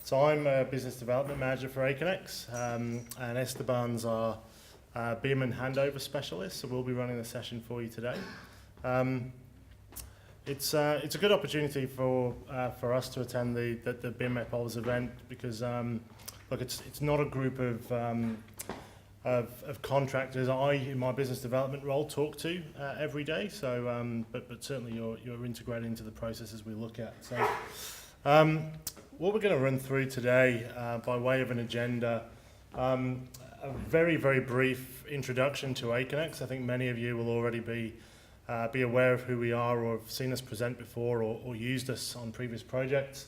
So I'm a business development manager for Aconex, and Esteban's our BIM and handover specialist, so we'll be running the session for you today. It's a good opportunity for us to attend the BIM Epol's event because look, it's not a group of contractors I, in my business development role, talk to every day. So, but certainly you're integrated into the processes we look at. So, what we're going to run through today, by way of an agenda, a very brief introduction to Aconex. I think many of you will already be aware of who we are, or have seen us present before, or used us on previous projects.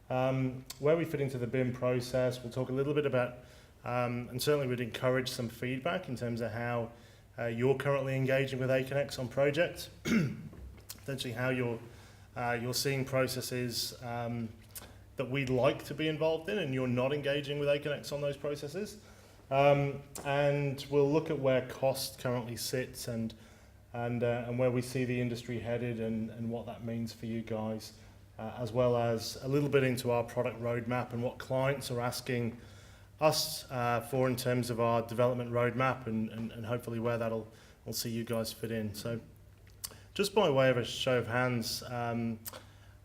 Where we fit into the BIM process, we'll talk a little bit about. And certainly we'd encourage some feedback in terms of how you're currently engaging with Aconex on projects, essentially how you're seeing processes that we'd like to be involved in and you're not engaging with Aconex on those processes. And we'll look at where cost currently sits and where we see the industry headed and what that means for you guys, as well as a little bit into our product roadmap and what clients are asking us for in terms of our development roadmap and hopefully where we'll see you guys fit in. So just by way of a show of hands,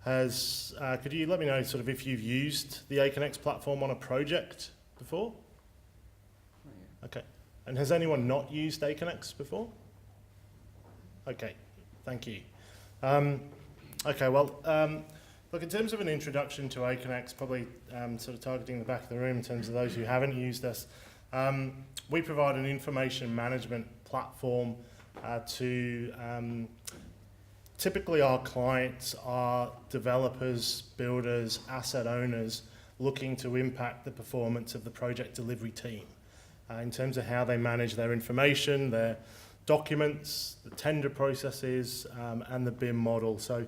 could you let me know sort of if you've used the Aconex platform on a project before? Okay. And has anyone not used Aconex before? Okay, thank you. Okay, well, look, in terms of an introduction to Aconex, probably sort of targeting the back of the room in terms of those who haven't used us, we provide an information management platform to typically our clients are developers, builders, asset owners looking to impact the performance of the project delivery team in terms of how they manage their information, their documents, the tender processes, and the BIM model. So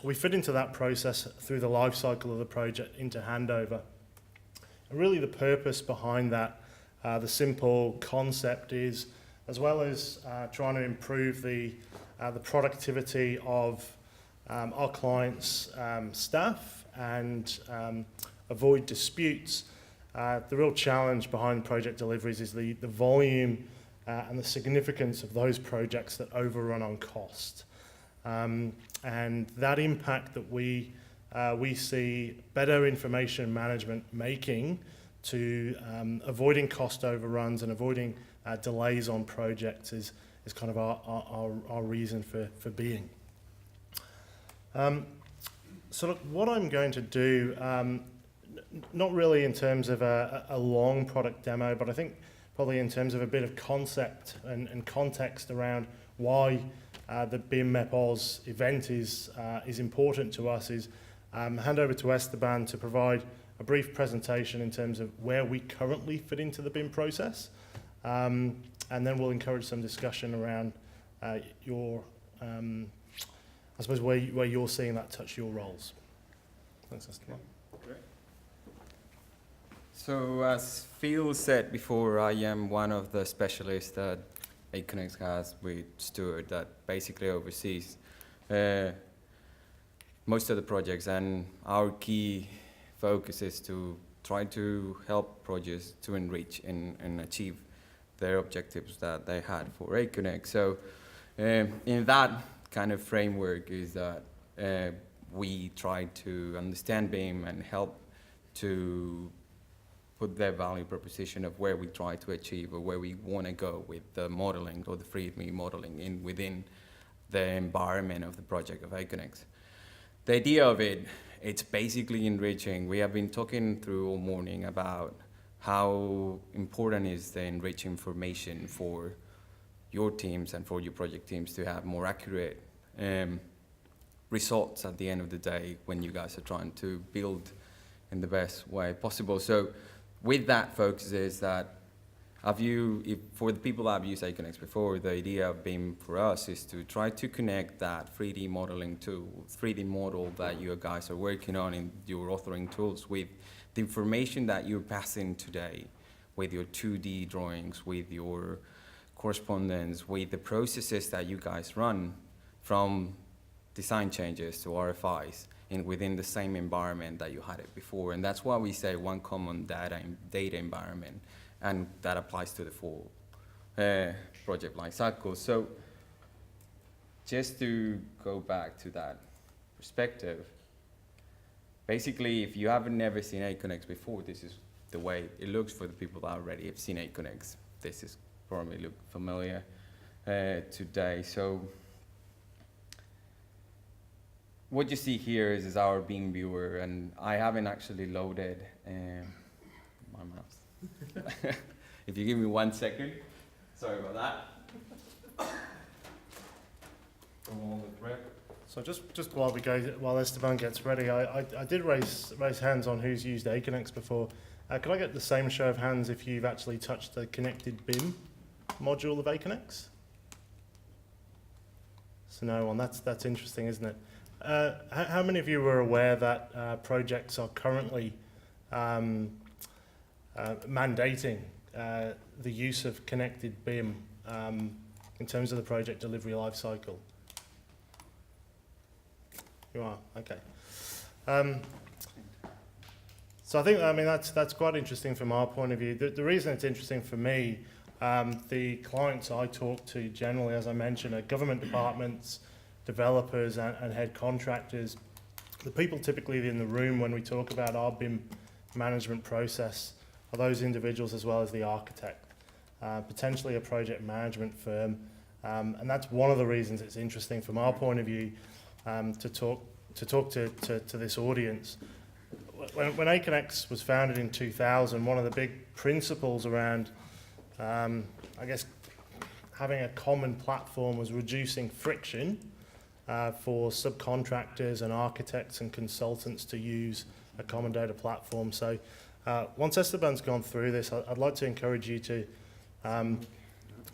we fit into that process through the life cycle of the project into handover. And really the purpose behind that, the simple concept is, as well as trying to improve the productivity of our clients' staff and avoid disputes, the real challenge behind project deliveries is the volume and the significance of those projects that overrun on cost. And that impact that we see better information management making to avoiding cost overruns and avoiding delays on projects is kind of our reason for being. So look, what I'm going to do, not really in terms of a long product demo, but I think probably in terms of a bit of concept and context around why the BIM Epol's event is important to us, is hand over to Esteban to provide a brief presentation in terms of where we currently fit into the BIM process, and then we'll encourage some discussion around your, I suppose, where you're seeing that touch your roles. Thanks, Esteban. Great. So as Phil said before, I am one of the specialists that Aconex has with Stuart that basically oversees most of the projects, and our key focus is to try to help projects to enrich and achieve their objectives that they had for Aconex. So in that kind of framework is that we try to understand BIM and help to put their value proposition of where we try to achieve or where we want to go with the modeling or the 3D modeling within the environment of the project of Aconex. The idea of it's basically enriching. We have been talking through all morning about how important is the enriched information for your teams and for your project teams to have more accurate results at the end of the day when you guys are trying to build in the best way possible. So with that focus is that for the people that have used Aconex before, the idea of BIM for us is to try to connect that 3D modeling tool, 3D model that you guys are working on in your authoring tools with the information that you're passing today, with your 2D drawings, with your correspondence, with the processes that you guys run from design changes to RFIs, within the same environment that you had it before. And that's why we say one common data environment, and that applies to the full project lifecycle. So just to go back to that perspective, basically, if you haven't never seen Aconex before, this is the way it looks for the people that already have seen Aconex. This is probably look familiar today. So what you see here is our Beam viewer, and I haven't actually loaded my mouse. If you give me 1 second, sorry about that. From all the prep. So just while Esteban gets ready, I did raise hands on who's used Aconex before. Could I get the same show of hands if you've actually touched the connected BIM module of Aconex? So no one. That's interesting, isn't it? How many of you were aware that projects are currently mandating the use of connected BIM in terms of the project delivery lifecycle? You are, okay. So I think, that's quite interesting from our point of view. The reason it's interesting for me, the clients I talk to generally, as I mentioned, are government departments, developers and head contractors. The people typically in the room when we talk about our BIM management process are those individuals as well as the architect, potentially a project management firm. And that's one of the reasons it's interesting from our point of view to talk to this audience. When Aconex was founded in 2000, one of the big principles around, I guess, having a common platform was reducing friction for subcontractors and architects and consultants to use a common data platform. So once Esteban's gone through this, I'd like to encourage you to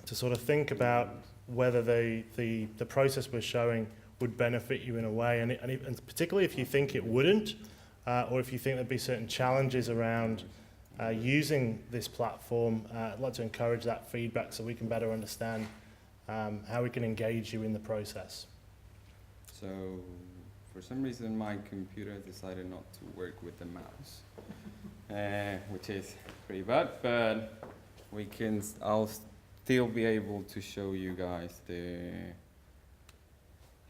sort of think about whether the process we're showing would benefit you in a way, and particularly if you think it wouldn't, or if you think there'd be certain challenges around using this platform, I'd like to encourage that feedback so we can better understand how we can engage you in the process. So, for some reason, my computer decided not to work with the mouse, which is pretty bad, but I'll still be able to show you guys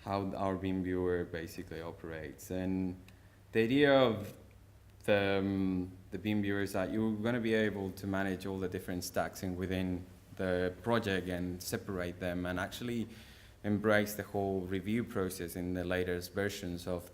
how our Beam viewer basically operates. And the idea of the Beam viewer is that you're going to be able to manage all the different stacks within the project and separate them, and actually embrace the whole review process in the latest versions of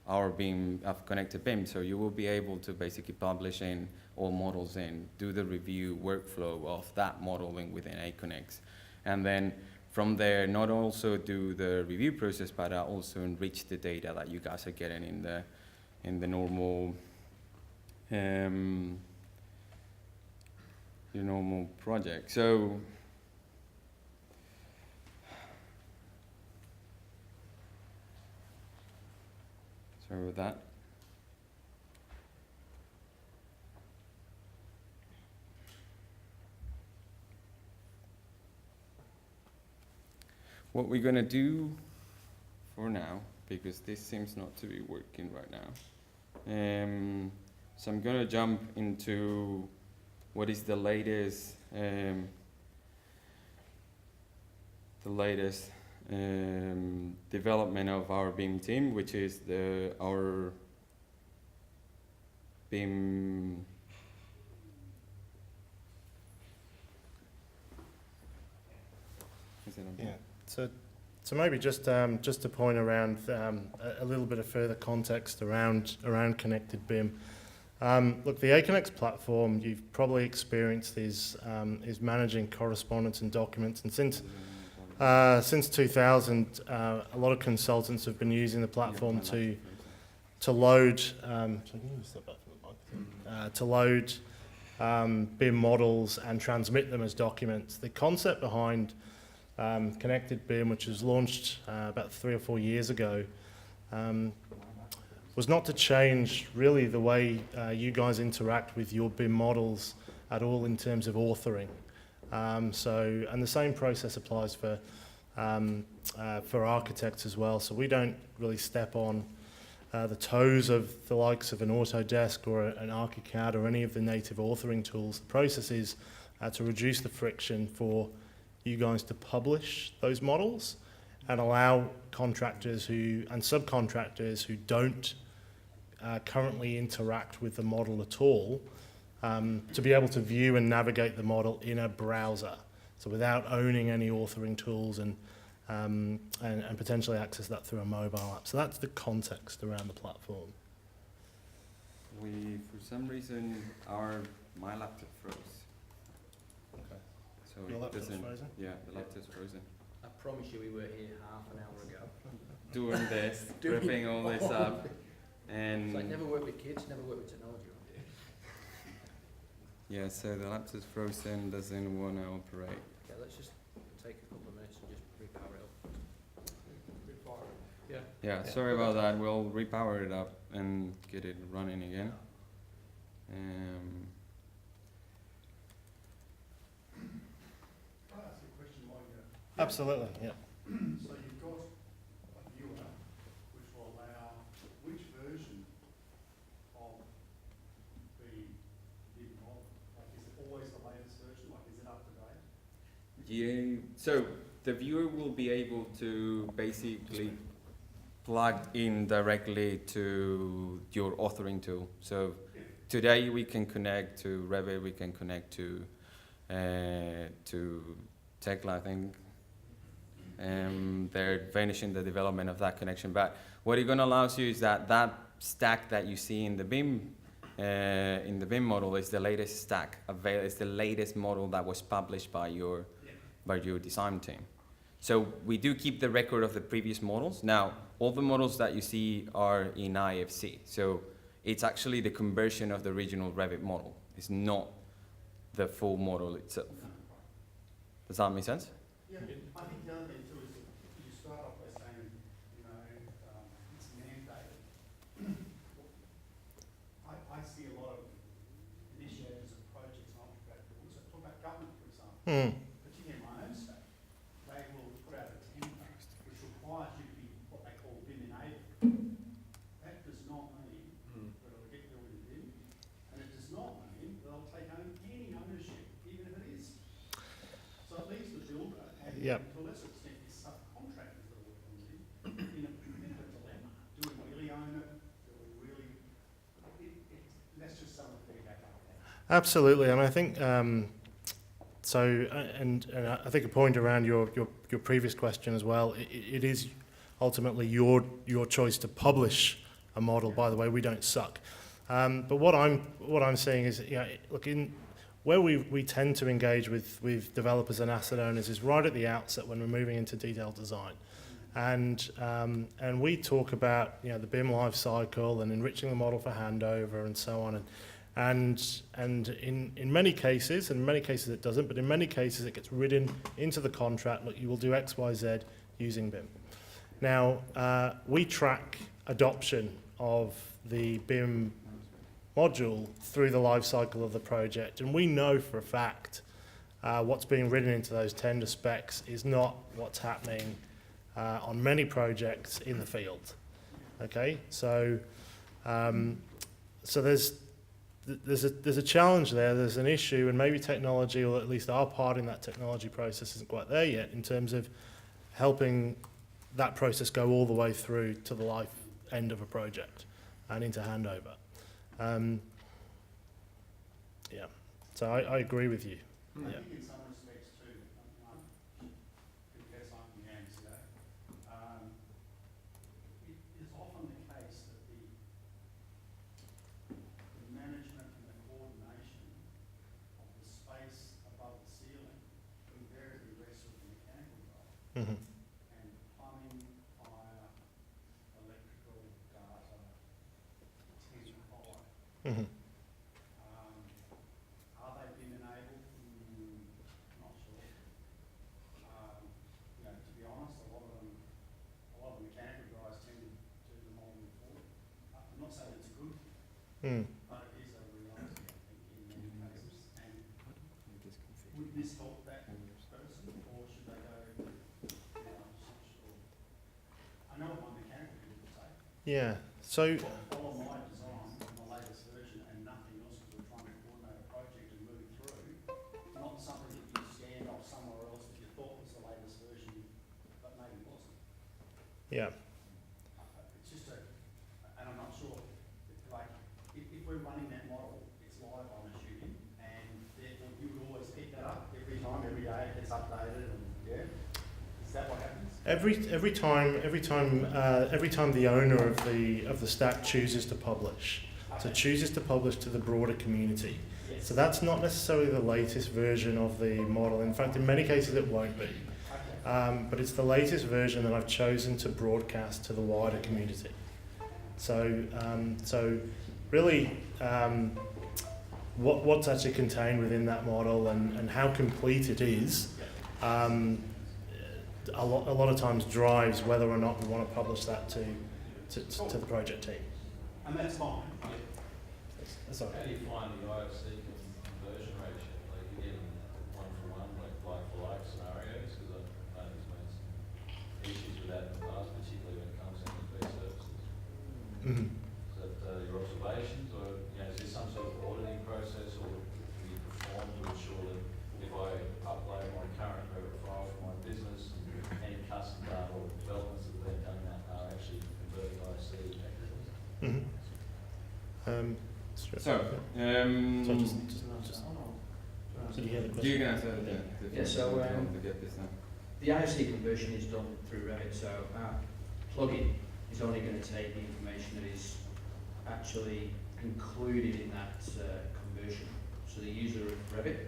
our Beam, of connected BIM. So you will be able to basically publish in all models in, do the review workflow of that modeling within Aconex, and then from there, not also do the review process, but also enrich the data that you guys are getting in the normal your normal project. So sorry with that. What we're going to do for now, because this seems not to be working right now, so I'm going to jump into what is the latest development of our BIM team, which is our BIM. Is it on? Yeah. So maybe just to point around a little bit of further context around connected BIM. Look, the Aconex platform you've probably experienced is managing correspondence and documents, and since 2000, a lot of consultants have been using the platform to load BIM models and transmit them as documents. The concept behind Connected BIM, which was launched about 3 or 4 years ago, was not to change really the way you guys interact with your BIM models at all in terms of authoring. And the same process applies for for architects as well. So we don't really step on the toes of the likes of an Autodesk or an ArchiCAD or any of the native authoring tools. The process is to reduce the friction for you guys to publish those models and allow contractors and subcontractors who don't currently interact with the model at all to be able to view and navigate the model in a browser. So without owning any authoring tools and potentially access that through a mobile app. So that's the context around the platform. For some reason, my laptop froze. Okay. So Your it laptop's doesn't. frozen? Yeah, the laptop's frozen. I promise you we were here half an hour ago. Doing this, Doing ripping all this up, and It's like never work with kids, never work with technology around here. yeah, so the laptop's frozen, doesn't want to operate. Okay, let's just take a couple of minutes and just repower it up. Repower it. Yeah. Yeah, sorry about that. We'll repower it up and get it running again. Can I ask you a question while you're... Absolutely, yeah. So you've got a viewer which will allow which version of the big model? Like, is it always the latest version? Like, is it up to date? Yeah, so the viewer will be able to basically plug in directly to your authoring tool. So today we can connect to Revit, we can connect to Tekla, I think. They're finishing the development of that connection. But what it gonna allow you is that stack that you see in the BIM model is the latest stack. It's the latest model that was published by your design team. So we do keep the record of the previous models. Now, all the models that you see are in IFC. So it's actually the conversion of the original Revit model. It's not the full model itself. Does that make sense? Yeah, I think the other thing too is that you start off by saying, you know, it's mandated. I see a lot of initiators of projects and entrepreneurs, so talk about government, for example, particularly in my own state, they will put out a tender which requires you to be what they call BIM enabled. That does not mean that it'll get built in BIM, and it does not mean that they'll take any ownership, even if it is. So it leaves the builder and Yep. to a lesser extent the subcontractors that are working with him in a bit of a dilemma. Do we really own it? Do we really? That's just some of the feedback I've had. Absolutely, and I think and I think a point around your previous question as well. It is ultimately your choice to publish a model. By the way, we don't suck. But what I'm saying is, look, where we tend to engage with developers and asset owners is right at the outset when we're moving into detailed design, and we talk about the BIM life cycle and enriching the model for handover and so on, and in many cases it doesn't, but in many cases it gets written into the contract. Look, you will do X, Y, Z using BIM. Now we track adoption of the BIM module through the life cycle of the project, and we know for a fact what's being written into those tender specs is not what's happening on many projects in the field. Okay, so there's a challenge there. There's an issue, and maybe technology, or at least our part in that technology process, isn't quite there yet in terms of helping that process go all the way through to the life end of a project and into handover. So I agree with you. I Yeah. think in some respects too, I confess I'm the answer. It is often the case that the management and the coordination of the space above the ceiling invariably rests with the mechanical guy. Mhm. And plumbing, fire, electrical, data, tend to follow. Mhm. Are they BIM enabled? Not sure. To be honest, a lot of the mechanical guys tend to do the modelling forward. I'm not saying it's good, Mm. but it is a reality, I think, in many cases. And would this help that person, or should they go Yeah. So Follow my design on the latest version and nothing else because we're trying to coordinate a project and move through, not something that you scanned off somewhere else that you thought was the latest version, but maybe wasn't. yeah. It's just and I'm not sure, like, if we're running that model, it's live, I'm assuming, and therefore you would always pick that up every time, every day, it gets updated, and, yeah? Is that what happens? Every time the owner of the stack chooses to publish, so chooses to publish to the broader community. Yes. So that's not necessarily the latest version of the model. In fact, in many cases it won't be. Okay. But it's the latest version that I've chosen to broadcast to the wider community. So really, what's actually contained within that model and how complete it is, a lot of times drives whether or not we want to publish that to the project team. And that's fine. That's all How right. do you find the IFC conversion ratio? Like you get one-for-one, like scenarios? Because I know there's been some issues with that in the past, particularly when it comes to MP services. Mhm. Is that your observations, or is there some sort of auditing process, or do you perform to ensure that if I upload my current Revit file for my business, any custom data or developments that they've done that are actually converting IFC accurately? Mhm. So, So just did you hear the question? you can answer Yeah, so, to get this done. The IFC conversion is done through Revit, so our plugin is only going to take the information that is actually included in that conversion. So the user of Revit,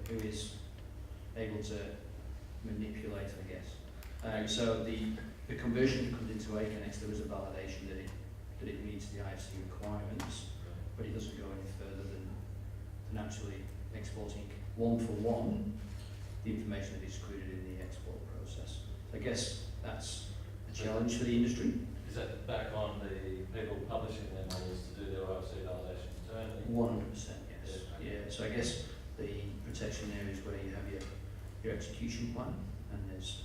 who is able to manipulate, I guess. So the conversion that comes into Aconex, there is a validation that it meets the IFC requirements, but it doesn't go any further than actually exporting one for one the information that is included in the export process. I guess that's a challenge for the industry. Is that back on the people publishing their models to do their IFC validation internally? 100%, yes. Yeah. So I guess the protection there is where you have your execution plan, and there's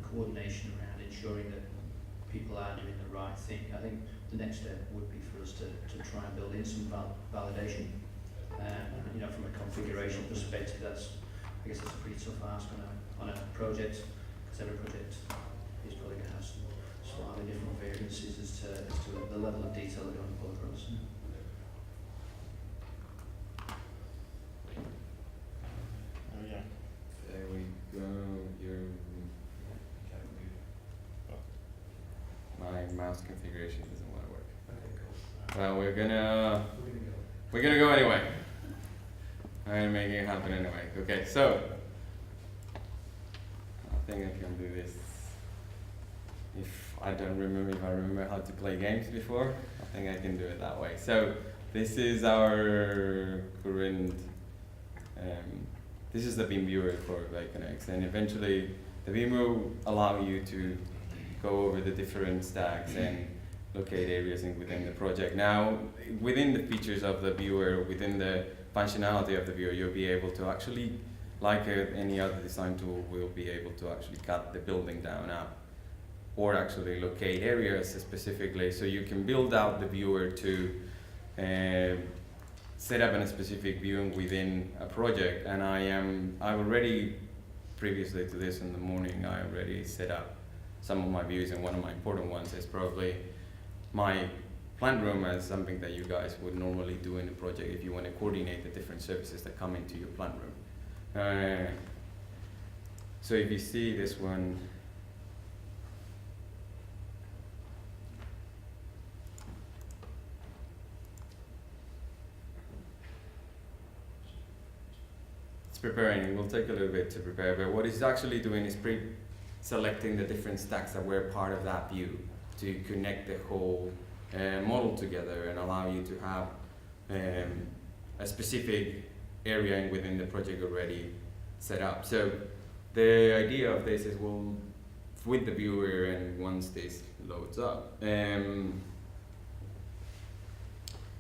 coordination around ensuring that people are doing the right thing. I think the next step would be for us to try and build in some validation. From a configuration perspective, I guess that's a pretty tough ask on a project, because every project is probably going to have some slightly different variances as to the level of detail that going to pull across. Oh yeah. There we go. My mouse configuration doesn't want to work. Well, we're gonna go anyway. I'm gonna make it happen anyway. Okay, so I think I can do this. If I remember how to play games before, I think I can do it that way. So this is our current. This is the beam viewer for Aconex, and eventually the beam will allow you to go over the different stacks and locate areas within the project. Now, within the features of the viewer, within the functionality of the viewer, you'll be able to actually, like any other design tool, will be able to actually cut the building down out, or actually locate areas specifically, so you can build out the viewer to set up a specific viewing within a project. And I've already, previously to this in the morning, I already set up some of my views, and one of my important ones is probably my plant room as something that you guys would normally do in a project if you want to coordinate the different services that come into your plant room. So if you see this one, it's preparing. It will take a little bit to prepare, but what it's actually doing is selecting the different stacks that were part of that view to connect the whole model together and allow you to have a specific area within the project already set up. So the idea of this is, well, with the viewer, and once this loads up, you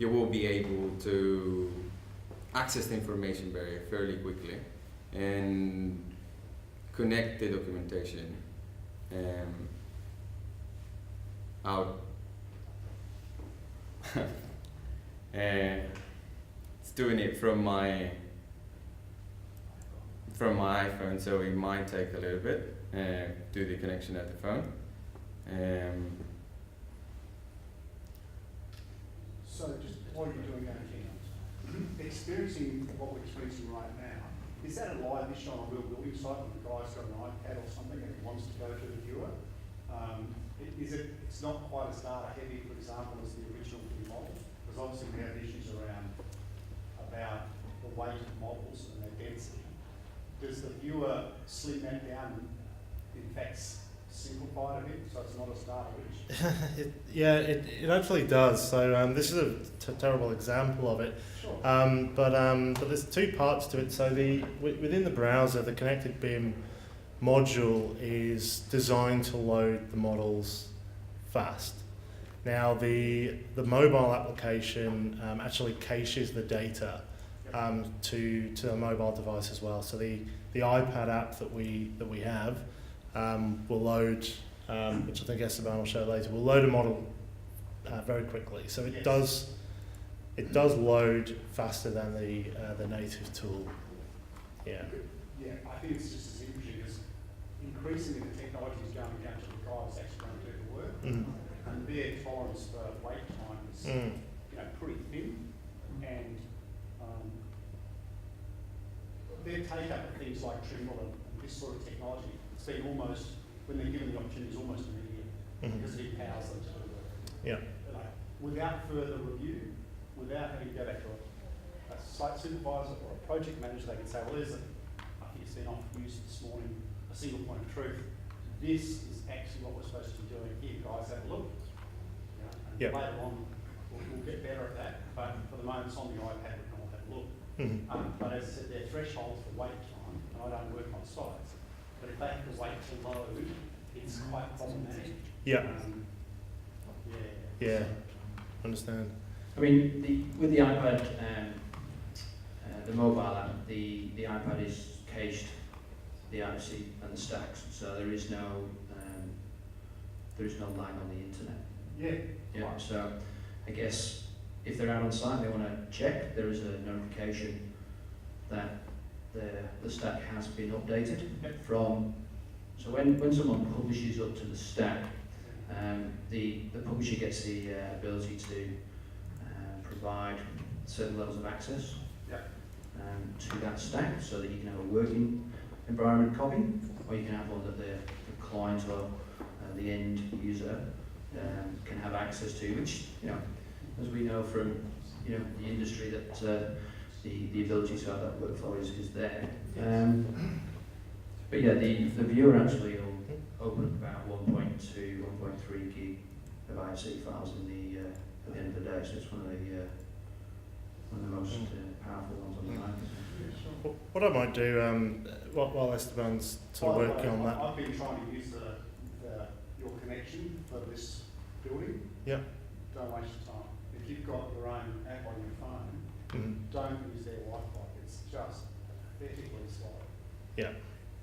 will be able to access the information fairly quickly and connect the documentation out it's doing it from my iPhone, so it might take a little bit. Do the connection at the phone. So just while you're doing that, experiencing what we're experiencing right now, is that a live issue on a real building site when the guy's got an iPad or something and he wants to go to the viewer? It's not quite as data heavy, for example, as the original 3 models? Because obviously we have issues about the weight of models and their density. Does the viewer slim that down and in fact simplify it a bit so it's not as data rich? It actually does. So this is a terrible example of it. Sure. But there's 2 parts to it. So within the browser, the connected BIM module is designed to load the models fast. Now the mobile application actually caches the data to a mobile device as well. So the iPad app that we have will load, which I think Esteban will show later, will load a model very quickly. So it does load faster than the native tool. Yeah. Yeah, I think it's just as interesting as increasingly the technology is going down to the guy that's actually going to do the work, and their tolerance for wait time is pretty thin, and their take up of things like Trimble and this sort of technology, it's been almost, when they're given the opportunity, it's almost immediate because it empowers them to do the work. Yeah. Like, without further review, without having to go back to a site supervisor or a project manager, they can say, well, I think it's been off used this morning, a single point of truth. This is actually what we're supposed to be doing here, guys, have a look. And later on, we'll get better at that, but for the moment, it's on the iPad, we can all have a look. But as I said, there are thresholds for wait time, and I don't work on sites, but if they have to wait to load, it's quite problematic. Yeah, understand. I mean, with the iPad, the mobile app, the iPad is cached, the IRC and the stacks, so there is no lag on the internet. Yeah. So I guess if they're out on site, they want to check. There is a notification that the stack has been updated from. So when someone publishes up to the stack, the publisher gets the ability to provide certain levels of access to that stack, so that you can have a working environment copy, or you can have one that the client or the end user can have access to, which, as we know from the industry, that the ability to have that workflow is there. But yeah, the viewer actually will open up about 1.2, 1.3 gig of IFC files at the end of the day, so it's one of the most powerful ones on the market. What I might do, while Esteban's sort of working on that. I've been trying to use your connection for this building. Yeah. Don't waste your time. If you've got your own app on your phone, don't use their Wi-Fi. It's just pathetically slow. Yeah.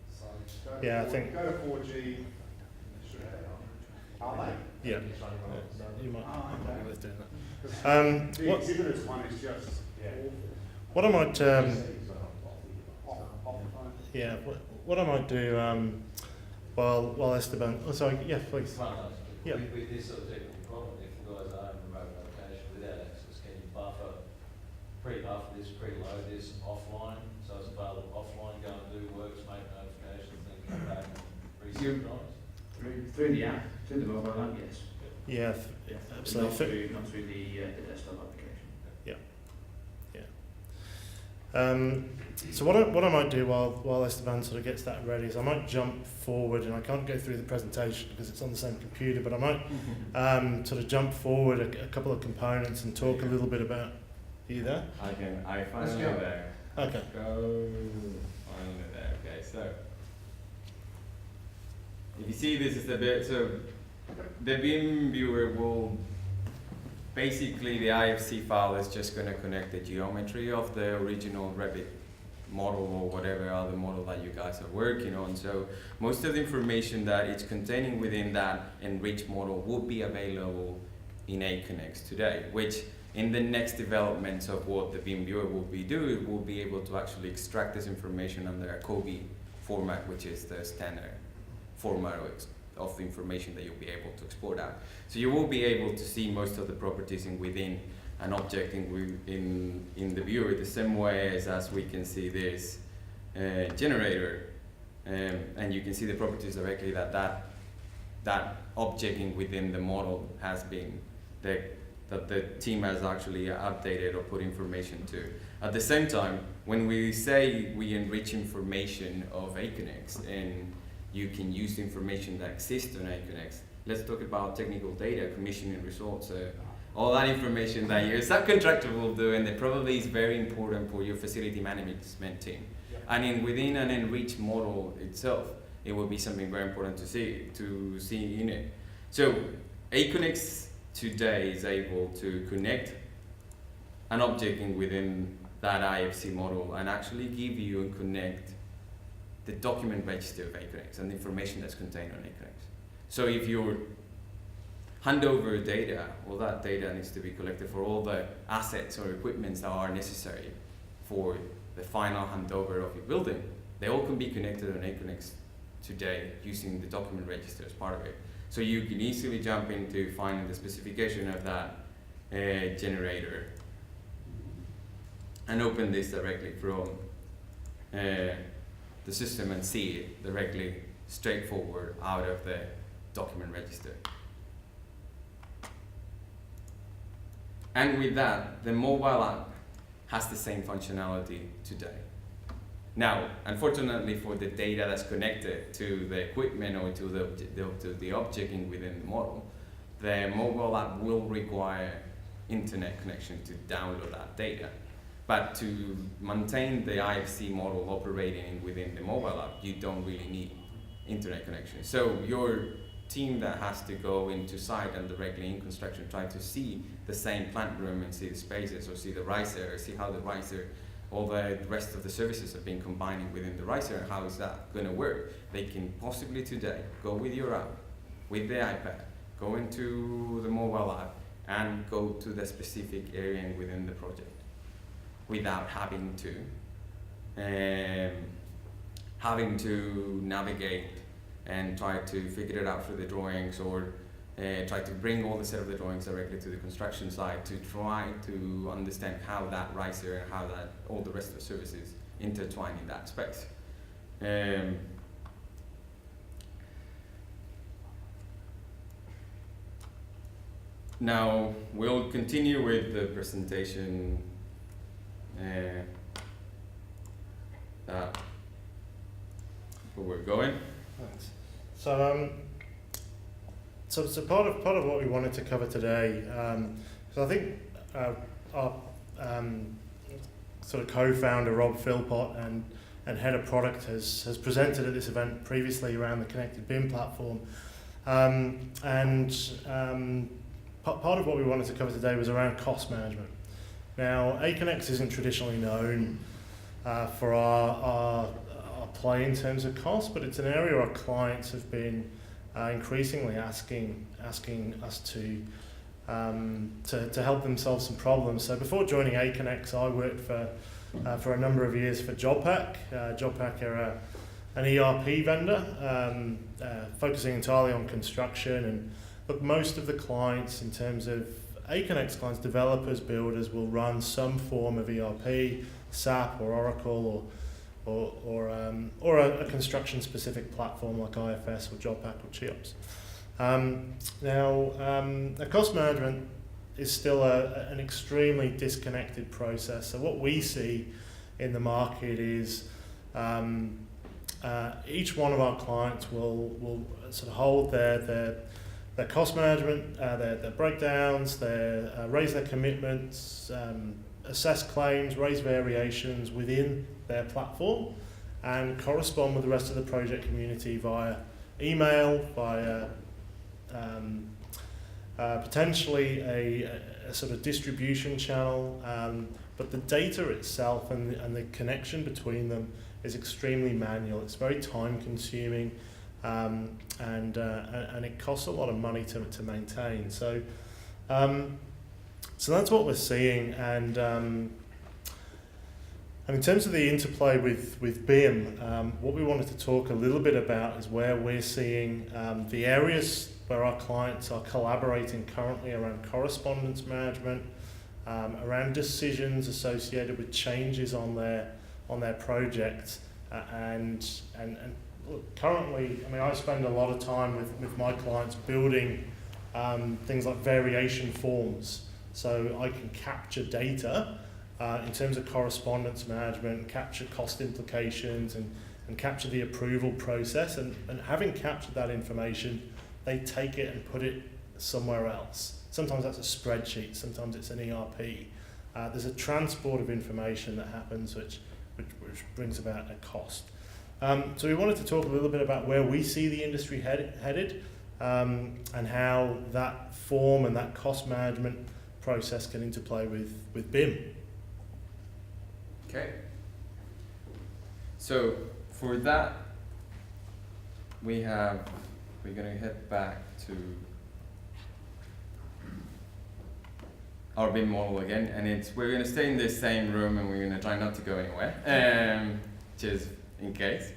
So go to 4G. Should have. Are they? Yeah. You might. Okay. Let's do that. The exhibitors one is just awful. What I might. Off the phone. Yeah. What I might do. While Esteban. Oh, sorry. Yeah, please. Yeah. With this sort of technical problem, if the guys are in a remote location without access, can you pre-buffer this, preload this offline, so it's available offline, go and do works, make notifications, then come back and resynchronize? Through the app, through the mobile app, yes. Yeah, absolutely. Not through the desktop application. So what I might do while Esteban sort of gets that ready is I might jump forward, and I can't go through the presentation because it's on the same computer, but I might sort of jump forward a couple of components and talk a little bit about. Are you there? I finally there. Okay. Go finally there. Okay, so if you see, this is the bit. So the BIM viewer will basically, the IFC file is just going to connect the geometry of the original Revit model or whatever other model that you guys are working on. So most of the information that it's containing within that enriched model will be available in Aconex today, which in the next developments of what the BIM viewer will be doing, it will be able to actually extract this information under a COBie format, which is the standard format of the information that you'll be able to export out. So you will be able to see most of the properties within an object in the viewer the same way as we can see this generator, and you can see the properties directly that object within the model has been that the team has actually updated or put information to. At the same time, when we say we enrich information of Aconex and you can use the information that exists on Aconex, let's talk about technical data, commissioning results, all that information that your subcontractor will do, and it probably is very important for your facility management team. Yeah. And within an enriched model itself, it will be something very important to see in it. So Aconex today is able to connect an object within that IFC model and actually give you and connect the document register of Aconex and the information that's contained on Aconex. So if you hand over data, all that data needs to be collected for all the assets or equipments that are necessary for the final handover of your building. They all can be connected on Aconex today using the document register as part of it. So you can easily jump into finding the specification of that generator and open this directly from the system and see it directly straightforward out of the document register. And with that, the mobile app has the same functionality today. Now, unfortunately for the data that's connected to the equipment or to the object within the model, the mobile app will require internet connection to download that data. But to maintain the IFC model operating within the mobile app, you don't really need internet connection. So your team that has to go into site and directly in construction try to see the same plant room and see the spaces or see the riser or see how the riser, all the rest of the services have been combining within the riser and how is that going to work. They can possibly today go with your app, with the iPad, go into the mobile app and go to the specific area within the project without having to navigate and try to figure it out through the drawings or try to bring all the set of the drawings directly to the construction site to try to understand how that riser and how that all the rest of the services intertwine in that space. Now we'll continue with the presentation where we're going. Thanks. So part of what we wanted to cover today, so I think our sort of co-founder Rob Philpott and head of product has presented at this event previously around the connected BIM platform, and part of what we wanted to cover today was around cost management. Now, Aconex isn't traditionally known for our play in terms of cost, but it's an area our clients have been increasingly asking us to help them solve some problems. So before joining Aconex, I worked for a number of years for JobPack. JobPack are an ERP vendor focusing entirely on construction, and look, most of the clients in terms of Aconex clients, developers, builders, will run some form of ERP, SAP or Oracle or a construction-specific platform like IFS or JobPack or CHIOPS. Now, cost management is still an extremely disconnected process. So what we see in the market is each one of our clients will sort of hold their cost management, their breakdowns, raise their commitments, assess claims, raise variations within their platform, and correspond with the rest of the project community via email, via potentially a sort of distribution channel, but the data itself and the connection between them is extremely manual. It's very time consuming, and it costs a lot of money to maintain. So So that's what we're seeing, and in terms of the interplay with BIM, what we wanted to talk a little bit about is where we're seeing the areas where our clients are collaborating currently around correspondence management, around decisions associated with changes on their project, and look, currently, I mean, I spend a lot of time with my clients building things like variation forms, so I can capture data in terms of correspondence management, capture cost implications, and capture the approval process. And having captured that information, they take it and put it somewhere else. Sometimes that's a spreadsheet, sometimes it's an ERP. There's a transport of information that happens which brings about a cost. So we wanted to talk a little bit about where we see the industry headed, and how that form and that cost management process can interplay with BIM. Okay. So for that, we're going to head back to our BIM model again, and we're going to stay in this same room, and we're going to try not to go anywhere, just in case.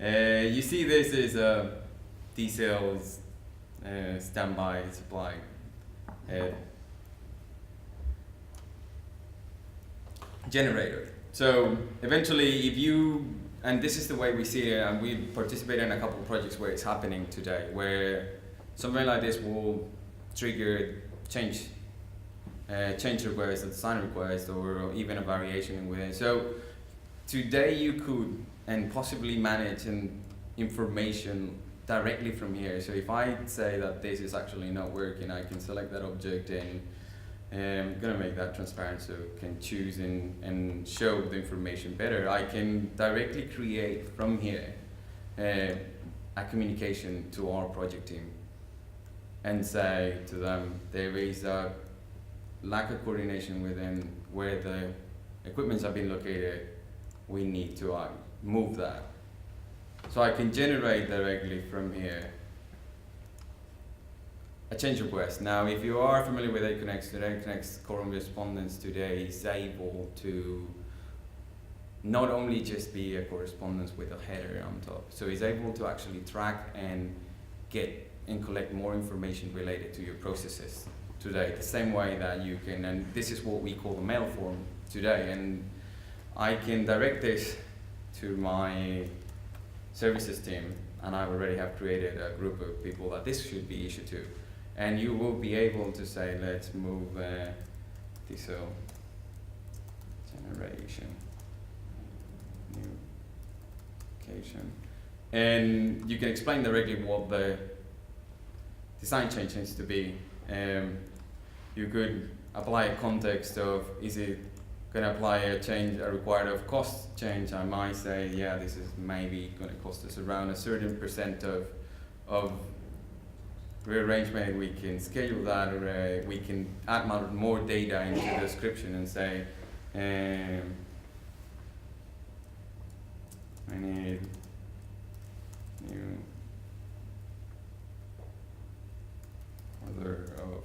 You see this is a D-Cells standby supply generator. So eventually, and this is the way we see it, and we participate in a couple of projects where it's happening today, where something like this will trigger change request, a design request, or even a variation within. So today you could and possibly manage information directly from here. So if I say that this is actually not working, I can select that object and I'm gonna make that transparent so I can choose and show the information better. I can directly create from here a communication to our project team and say to them, there is a lack of coordination within where the equipments have been located. We need to move that. So I can generate directly from here a change request. Now, if you are familiar with Aconex, the Aconex correspondence today is able to not only just be a correspondence with a header on top, so it's able to actually track and get and collect more information related to your processes today, the same way that you can, and this is what we call the mail form today, and I can direct this to my services team, and I already have created a group of people that this should be issued to. And you will be able to say, let's move diesel generation, new location. And you can explain directly what the design change needs to be. You could apply a context of, is it going to apply a change, a required of cost change? I might say, yeah, this is maybe going to cost us around a certain % of rearrangement. We can schedule that, or we can add more data into the description and say, I need new order of.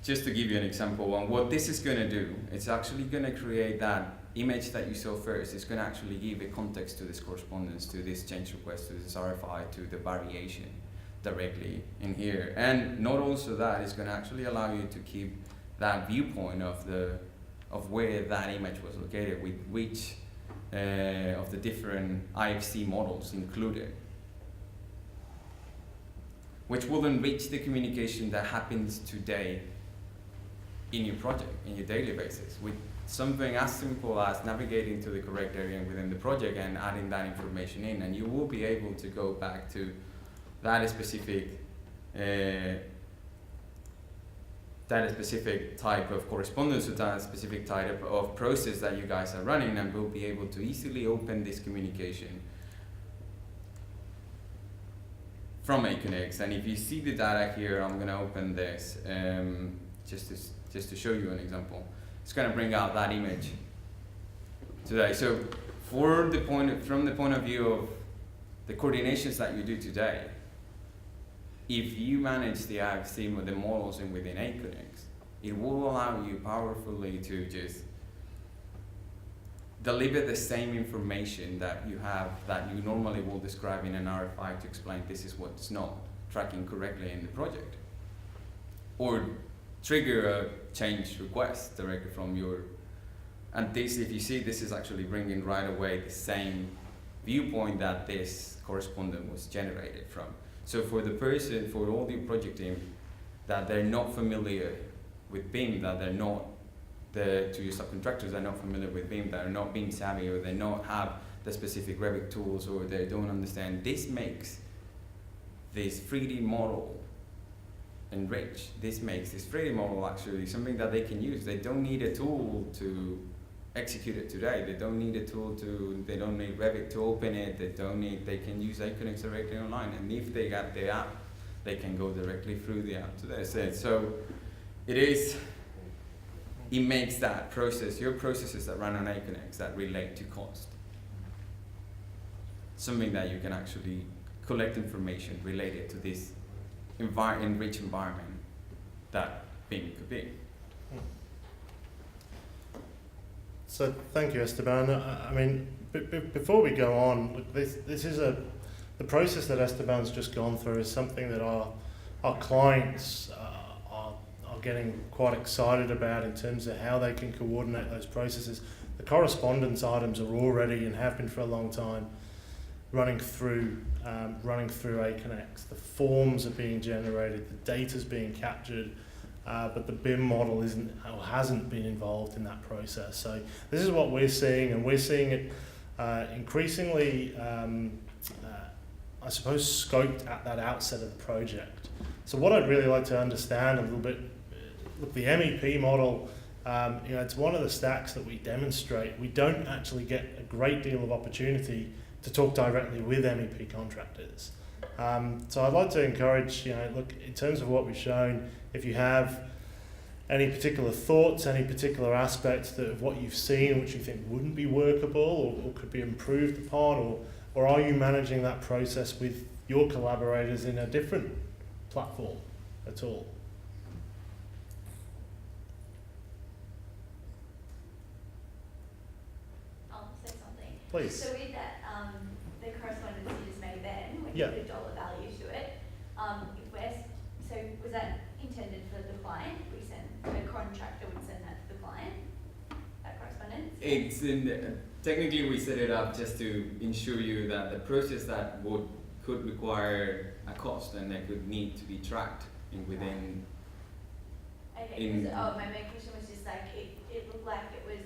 Just to give you an example on what this is going to do, it's actually going to create that image that you saw first. It's going to actually give a context to this correspondence, to this change request, to this RFI, to the variation directly in here. And not also that, it's going to actually allow you to keep that viewpoint of where that image was located, with which of the different IFC models included, which will enrich the communication that happens today in your project, in your daily basis, with something as simple as navigating to the correct area within the project and adding that information in, and you will be able to go back to that specific type of correspondence, or that specific type of process that you guys are running, and will be able to easily open this communication from Aconex. And if you see the data here, I'm going to open this just to show you an example. It's going to bring out that image today. So from the point of view of the coordinations that you do today, if you manage the theme or the models in within Aconex, it will allow you powerfully to just deliver the same information that you have, that you normally will describe in an RFI to explain this is what's not tracking correctly in the project. Or trigger a change request directly from your, and this, if you see, this is actually bringing right away the same viewpoint that this correspondent was generated from. So for the person, for all the project team, that they're not familiar with BIM, that they're not, to your subcontractors, they're not familiar with BIM, that are not BIM savvy, or they not have the specific Revit tools, or they don't understand, this makes this 3D model enrich. This makes this 3D model actually something that they can use. They don't need a tool to execute it today. They don't need a tool to, they don't need Revit to open it. They can use Aconex directly online. And if they got the app, they can go directly through the app to their set. So it makes that process, your processes that run on Aconex that relate to cost, something that you can actually collect information related to this enriched environment that BIM could be. So thank you, Esteban. I mean, before we go on, look, this is the process that Esteban's just gone through is something that our clients are getting quite excited about in terms of how they can coordinate those processes. The correspondence items are already, and have been for a long time, running through Aconex. The forms are being generated, the data's being captured, but the BIM model isn't or hasn't been involved in that process. So this is what we're seeing, and we're seeing it increasingly, I suppose, scoped at that outset of the project. So what I'd really like to understand a little bit, look, the MEP model, it's one of the stacks that we demonstrate. We don't actually get a great deal of opportunity to talk directly with MEP contractors. So I'd like to encourage, look, in terms of what we've shown, if you have any particular thoughts, any particular aspects of what you've seen which you think wouldn't be workable or could be improved upon, or are you managing that process with your collaborators in a different platform at all? I'll say something. Please. So with that, the correspondence you just made then, when Yeah. you put a dollar value to it, so was that intended for the client? We send, the contractor would send that to the client, that correspondence? It's technically we set it up just to ensure you that the process that could require a cost and that could need to be tracked within. Okay, my main question was just like, it looked like it was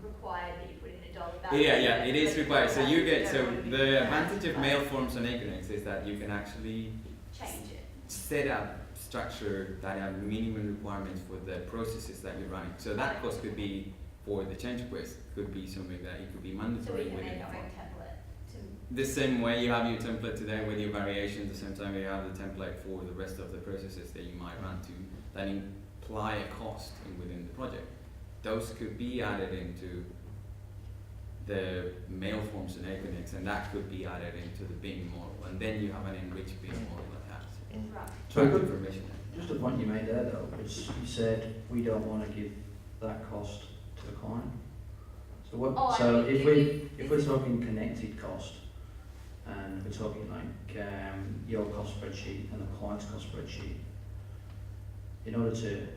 required that you put in a dollar value. Yeah, it is required. So you get, so Don't the advantage of mail forms on Aconex is that you can actually change it. set up structure that have minimum requirements for the processes that you're running. So that cost could be for the change request, could be something that it could be So mandatory we can within make the our form. own template to. The same way you have your template today with your variations, the same time you have the template for the rest of the processes that you might run to that imply a cost within the project. Those could be added into the mail forms in Aconex, and that could be added into the BIM model, and then you have an enriched BIM model that has Right. tracked information. Just a point you made there though, is you said we don't want to give that cost to the client. So what? Oh, I so mean, if we're talking connected cost, and we're talking like your cost spreadsheet and the client's cost spreadsheet, in order to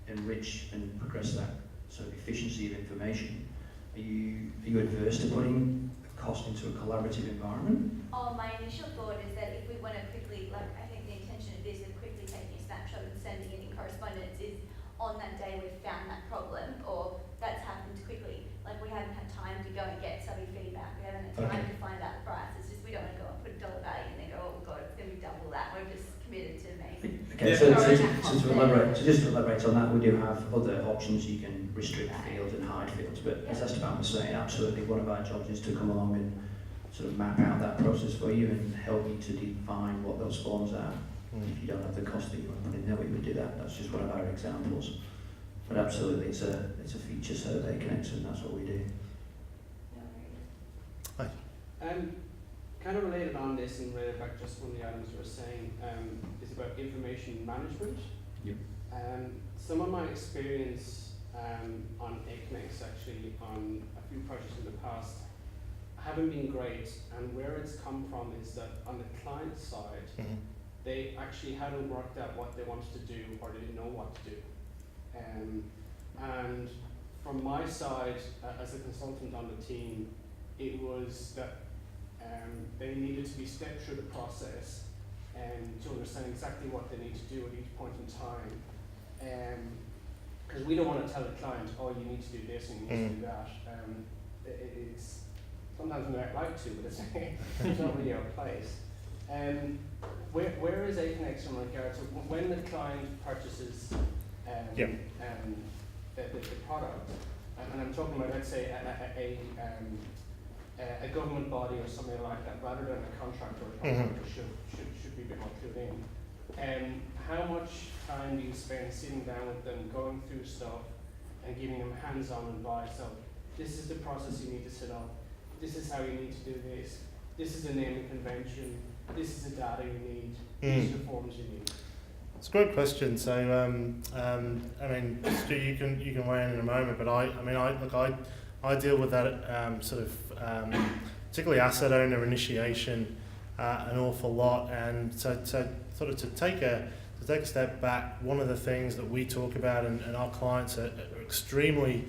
enrich and progress that sort of efficiency of information, are you adverse to putting cost into a collaborative environment? Oh, my initial thought is that if we want to quickly, like, I think the intention of this, of quickly taking a snapshot and sending it in correspondence, is on that day we've found that problem, or that's happened quickly. Like, we haven't had time to go and get some feedback, we haven't had time to find out the price. It's just we don't want to go and put a dollar value and then go, oh god, it's going to be double that. We're just committed to making. Okay, Yeah. so just to elaborate on that, we do have other options. You can restrict fields and hide fields, but as Esteban was saying, absolutely one of our jobs is to come along and sort of map out that process for you and help you to define what those forms are. If you don't have the cost that you want to put in there, we would do that. That's just one of our examples. But absolutely, it's a feature set of Aconex, and that's what we do. No worries. kind of related on this and related back just one of the items you were saying, is about information management. Yep. Some of my experience on Aconex, actually on a few projects in the past, haven't been great, and where it's come from is that on the client side, they actually hadn't worked out what they wanted to do, or they didn't know what to do. And from my side, as a consultant on the team, it was that they needed to be stepped through the process to understand exactly what they need to do at each point in time. Because we don't want to tell the client, oh, you need to do this and you need to do that. It's sometimes we might like to, but it's, it's not really our place. Where is Aconex in regard to when the client purchases the product, and I'm talking about, let's say, a government body or something like that, rather than a contractor, should be a bit more clued in. How much time do you spend sitting down with them, going through stuff, and giving them hands-on advice? So this is the process you need to set up. This is how you need to do this. This is the naming convention. This is the data you need. These are the forms you need. It's a great question. So, I mean, Stu, you can weigh in a moment, but I deal with that sort of particularly asset owner initiation an awful lot, and so sort of to take a step back, one of the things that we talk about and our clients are extremely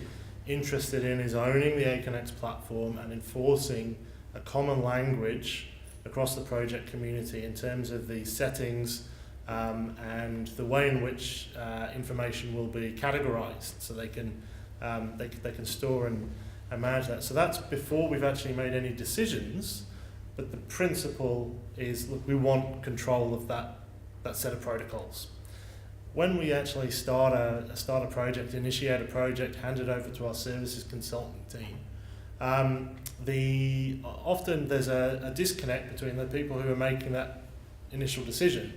interested in is owning the Aconex platform and enforcing a common language across the project community in terms of the settings and the way in which information will be categorized, so they can store and manage that. So that's before we've actually made any decisions, but the principle is, look, we want control of that set of protocols. When we actually start a project, initiate a project, hand it over to our services consultant team, often there's a disconnect between the people who are making that initial decision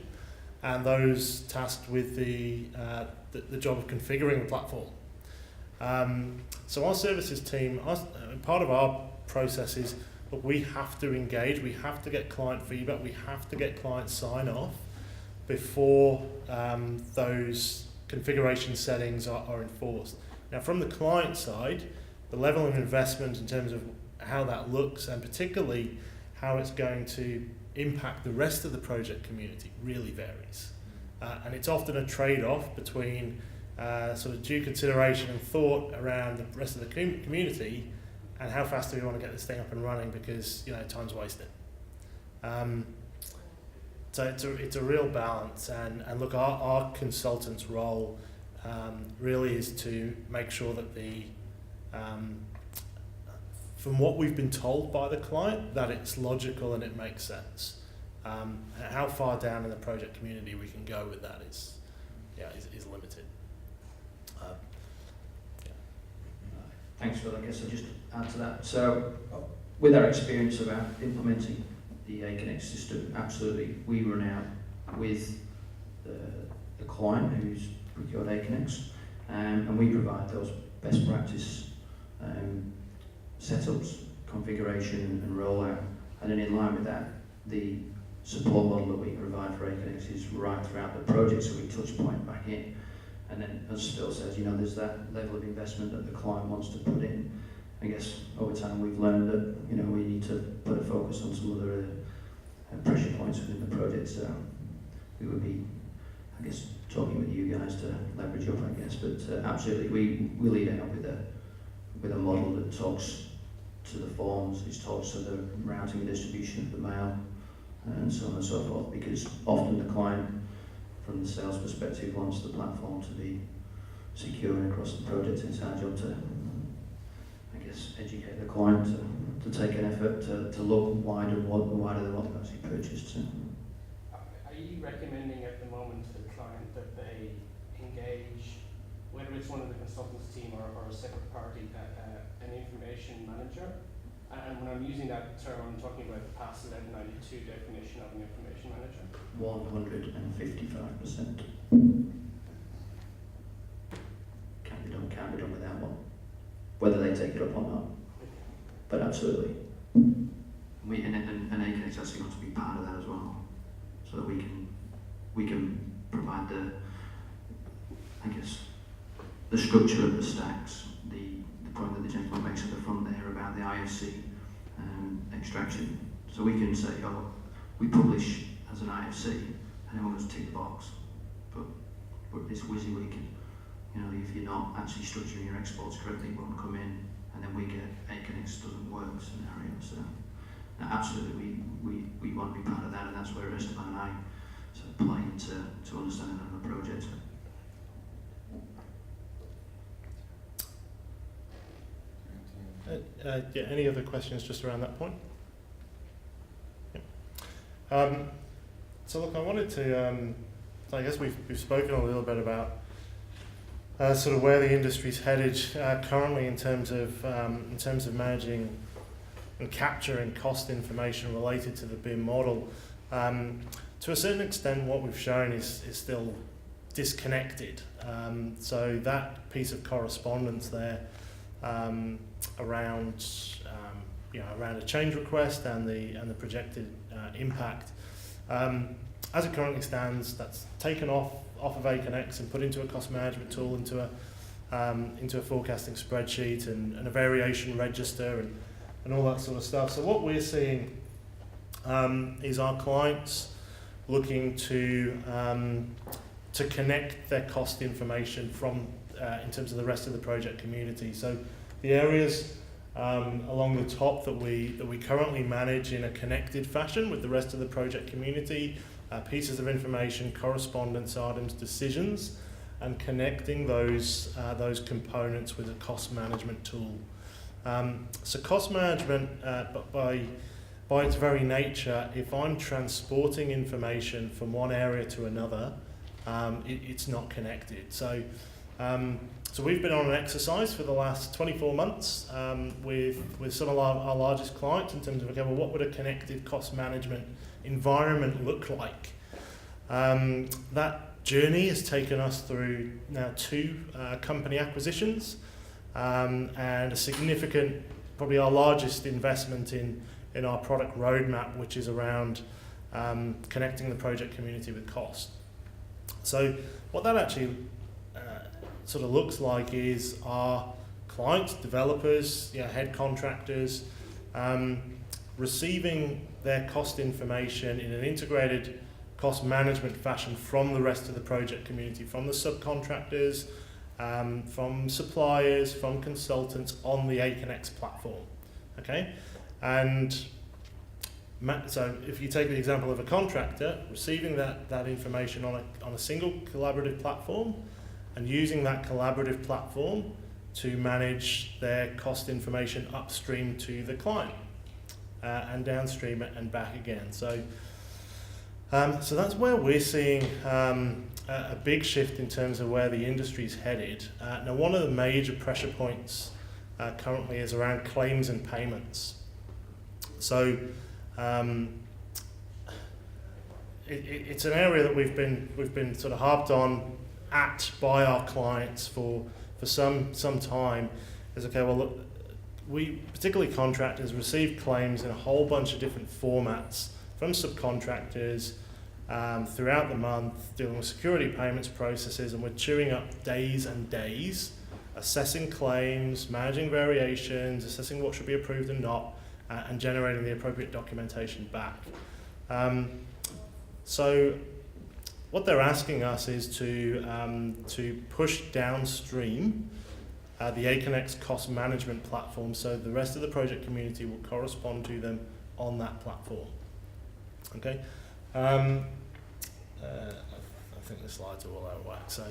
and those tasked with the job of configuring the platform. So our services team, part of our process is, look, we have to engage, we have to get client feedback, we have to get client sign-off before those configuration settings are enforced. Now, from the client side, the level of investment in terms of how that looks, and particularly how it's going to impact the rest of the project community, really varies. And it's often a trade-off between sort of due consideration and thought around the rest of the community and how fast do we want to get this thing up and running, because, you know, time's wasted. So it's a real balance, and look, our consultant's role really is to make sure that from what we've been told by the client, that it's logical and it makes sense. How far down in the project community we can go with that is limited. Thanks, Phil. I guess I'll just add to that. So, with our experience about implementing the Aconex system, absolutely, we run out with the client who's procured Aconex, and we provide those best practice setups, configuration and rollout, and then in line with that, the support model that we provide for Aconex is right throughout the project, so we touch point back in. And then, as Phil says, you know, there's that level of investment that the client wants to put in. I guess over time we've learned that, you know, we need to put a focus on some other pressure points within the project. So we would be, I guess, talking with you guys to leverage up, I guess. But absolutely, we lead out with a model that talks to the forms, it talks to the routing and distribution of the mail, and so on and so forth. Because often the client, from the sales perspective, wants the platform to be secure and across the project. It's our job to, I guess, educate the client to take an effort to look why do they want to actually purchase. Are you recommending at the moment to the client that they engage, whether it's one of the consultants team or a separate party, an information manager? And when I'm using that term, I'm talking about the past 1192 definition of an information manager. 155%. Can't be done without one, whether they take it up or not. But absolutely. And Aconex so that we can provide the structure of the stacks, the point that the gentleman makes at the front there about the IFC extraction. So we can say, oh, we publish as an IFC, and everyone just tick the box. But this WYSIWYG, if you're not actually structuring your exports correctly, it won't come in, and then we get Aconex doesn't work scenario. So absolutely, we want to be part of that, and that's where Esteban and I sort of play into understanding of the project. Yeah, any other questions just around that point? Yeah. So look, I wanted to, so I guess we've spoken a little bit about sort of where the industry's headed currently in terms of managing and capturing cost information related to the BIM model. To a certain extent, what we've shown is still disconnected. So that piece of correspondence there around a change request and the projected impact. As it currently stands, that's taken off of Aconex and put into a cost management tool, into a forecasting spreadsheet and a variation register and all that sort of stuff. So what we're seeing is our clients looking to connect their cost information from in terms of the rest of the project community. So the areas along the top that we currently manage in a connected fashion with the rest of the project community, pieces of information, correspondence items, decisions, and connecting those components with a cost management tool. So cost management, by its very nature, if I'm transporting information from one area to another, it's not connected. So we've been on an exercise for the last 24 months with some of our largest clients in terms of, okay, well, what would a connected cost management environment look like? That journey has taken us through now 2 company acquisitions and a significant, probably our largest investment in our product roadmap, which is around connecting the project community with cost. So what that actually sort of looks like is our clients, developers, head contractors, receiving their cost information in an integrated cost management fashion from the rest of the project community, from the subcontractors, from suppliers, from consultants on the Aconex platform. Okay, and so if you take the example of a contractor receiving that information on a single collaborative platform and using that collaborative platform to manage their cost information upstream to the client and downstream and back again. So that's where we're seeing a big shift in terms of where the industry's headed. Now, one of the major pressure points currently is around claims and payments. So it's an area that we've been sort of harped on by our clients for some time. Is, okay, well, look, we, particularly contractors, receive claims in a whole bunch of different formats from subcontractors throughout the month, dealing with security payments processes, and we're chewing up days and days, assessing claims, managing variations, assessing what should be approved and not, and generating the appropriate documentation back. So what they're asking us is to push downstream the Aconex cost management platform, so the rest of the project community will correspond to them on that platform. Okay, I think the slides are all out of whack. So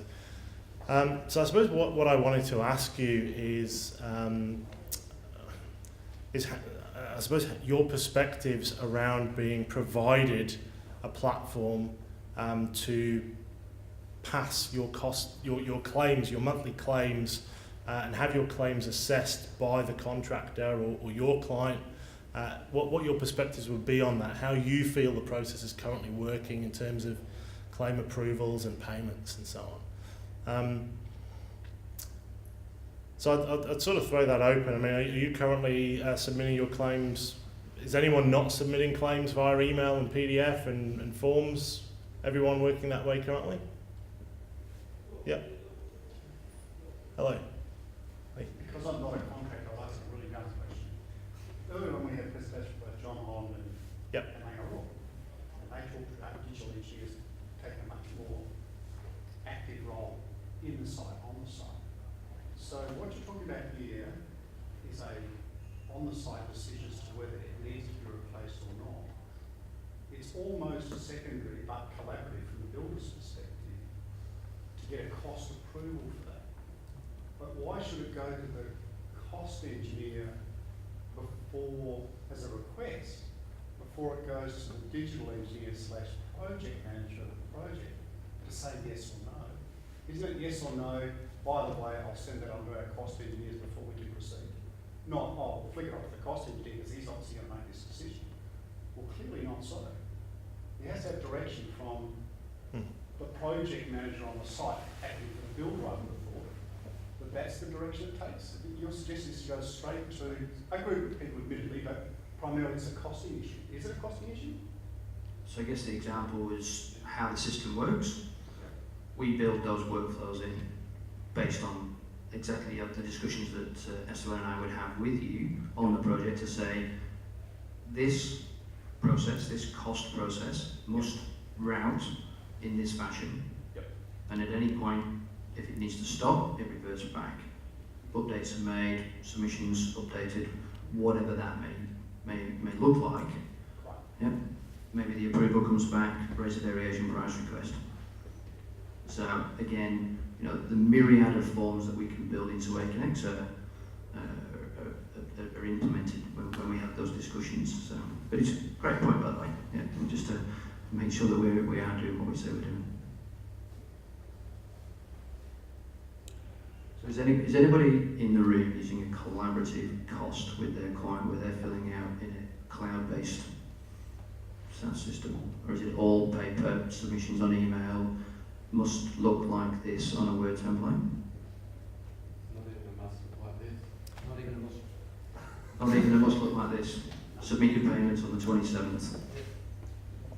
I suppose what I wanted to ask you is I suppose your perspectives around being provided a platform to pass your claims, your monthly claims, and have your claims assessed by the contractor or your client. What your perspectives would be on that, how you feel the process is currently working in terms of claim approvals and payments and so on. So I'd sort of throw that open. I mean, are you currently submitting your claims is anyone not submitting claims via email and PDF and forms? Everyone working that way currently? Yeah. Hello. Hey. Because I'm not a contractor, I'll ask a really dumb question. Earlier when we had a presentation by John Holland and Yep. Mayor and they talked about digital engineers taking a much more active role in the site, on the site. So what you're talking about here is a on-the-site decision as to whether it needs to be replaced or not. It's almost secondary but collaborative from the builder's perspective to get a cost approval for that. But why should it go to the cost engineer before, as a request, before it goes to the digital engineer / project manager of the project to say yes or no? Isn't it yes or no, by the way, I'll send that on to our cost engineers before we can proceed? Not, oh, we'll flick it off to the cost engineer because he's obviously going to make this decision. Well, clearly not so. He has to have direction from the project manager on the site, acting for the builder, I would have thought. But that's the direction it takes. Your suggestion is to go straight to, I agree with people admittedly, but primarily it's a costing issue. Is it a costing issue? So I guess the example is how the system works. We build those workflows in based on exactly the discussions that Esther and I would have with you on the project to say this process, this cost process must route in this fashion. Yep. And at any point, if it needs to stop, it reverts back. Updates are made, submissions updated, whatever that may look like. Right. Yep. Maybe the approval comes back, raise a variation price request. So again, you know, the myriad of forms that we can build into Aconex are implemented when we have those discussions. So, but it's a great point, by the way. Yeah, and just to make sure that we are doing what we say we're doing. So is anybody in the room using a collaborative cost with their client where they're filling out in a cloud-based SaaS system, or is it all paper submissions on email? Must look like this on a Word template? Not even a must look like this. Not even a must. Not even a must look like this. Submit your payments on the 27th.